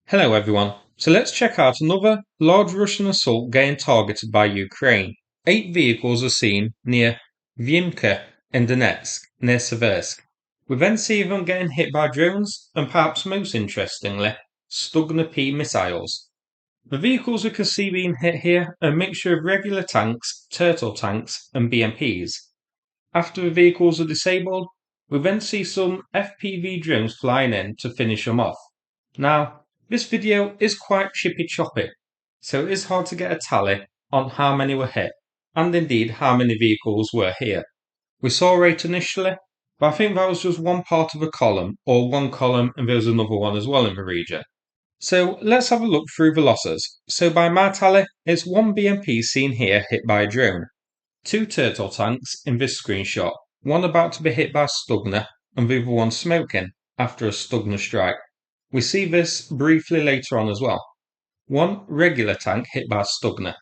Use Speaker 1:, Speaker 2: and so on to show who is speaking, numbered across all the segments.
Speaker 1: Hello everyone, so let's check out another large Russian assault getting targeted by Ukraine. 8 vehicles are seen near Vyimka in Donetsk, near Seversk. We then see them getting hit by drones and perhaps most interestingly, Stugna-P missiles. The vehicles we can see being hit here are a mixture of regular tanks, turtle tanks and BMPs. After the vehicles are disabled, we then see some FPV drones flying in to finish them off. Now, this video is quite chippy choppy, so it is hard to get a tally on how many were hit, and indeed how many vehicles were here. We saw 8 initially, but I think that was just one part of a column, or one column and there was another one as well in the region. So let's have a look through the losses. So by my tally, it's 1 BMP seen here hit by a drone, 2 turtle tanks in this screenshot, one about to be hit by Stugna and the other one smoking after a Stugna strike. We see this briefly later on as well. 1 regular tank hit by Stugna.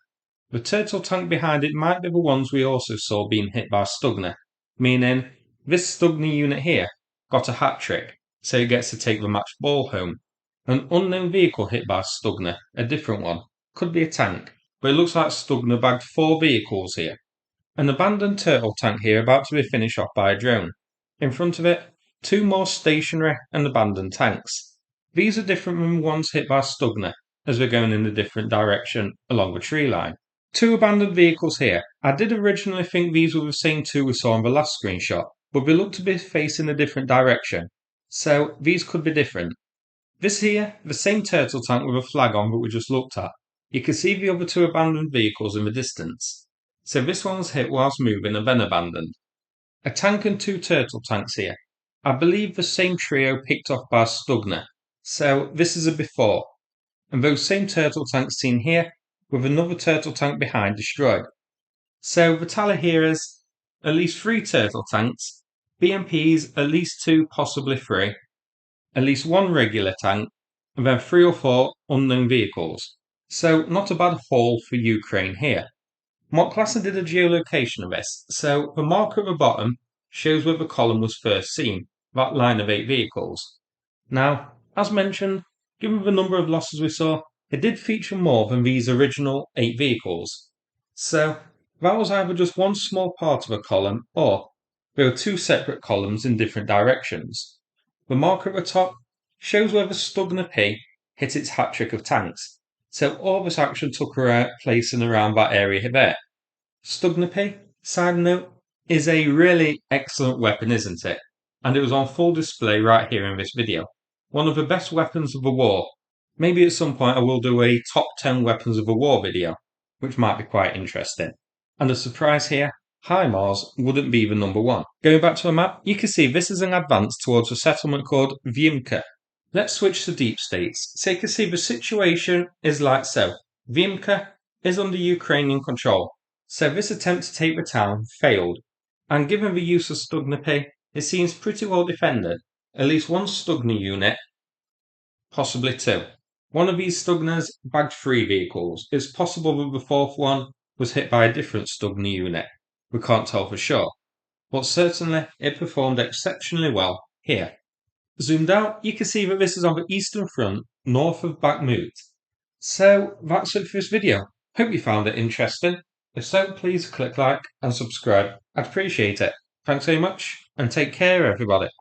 Speaker 1: The turtle tank behind it might be the ones we also saw being hit by Stugna, meaning this Stugna unit here got a hat trick, so it gets to take the match ball home. An unknown vehicle hit by Stugna, a different one, could be a tank, but it looks like Stugna bagged 4 vehicles here. An abandoned turtle tank here about to be finished off by a drone. In front of it, 2 more stationary and abandoned tanks. These are different from the ones hit by Stugna, as they're going in a different direction along the tree line. 2 abandoned vehicles here. I did originally think these were the same 2 we saw in the last screenshot, but they look to be facing a different direction, so these could be different. This here, the same turtle tank with a flag on that we just looked at. You can see the other 2 abandoned vehicles in the distance. So this one was hit whilst moving and then abandoned. A tank and 2 turtle tanks here. I believe the same trio picked off by Stugna. So this is a before. And those same turtle tanks seen here with another turtle tank behind destroyed. So the tally here is at least 3 turtle tanks, BMPs at least 2, possibly 3, at least 1 regular tank, and then 3 or 4 unknown vehicles. So not a bad haul for Ukraine here. Mockclasser did a geolocation of this, so the marker at the bottom shows where the column was first seen, that line of 8 vehicles. Now, as mentioned, given the number of losses we saw, it did feature more than these original 8 vehicles. So, that was either just one small part of a column, or there were 2 separate columns in different directions. The marker at the top shows where the Stugna-P hit its hat trick of tanks, so all this action took place in around that area there. Stugna-P, side note, is a really excellent weapon, isn't it? And it was on full display right here in this video. One of the best weapons of the war. Maybe at some point I will do a top 10 weapons of the war video, which might be quite interesting. And a surprise here, HIMARS wouldn't be the number 1. Going back to the map, you can see this is an advance towards a settlement called Vyimka. Let's switch to deep states, so you can see the situation is like so. Vyimka is under Ukrainian control, so this attempt to take the town failed, and given the use of Stugna-P, it seems pretty well defended. At least 1 Stugna unit, possibly 2. One of these Stugnas bagged 3 vehicles. It's possible that the 4th one was hit by a different Stugna unit. We can't tell for sure, but certainly it performed exceptionally well here. Zoomed out, you can see that this is on the eastern front, north of Bakhmut. So that's it for this video. Hope you found it interesting. If so, please click like and subscribe. I'd appreciate it. Thanks very much, and take care everybody.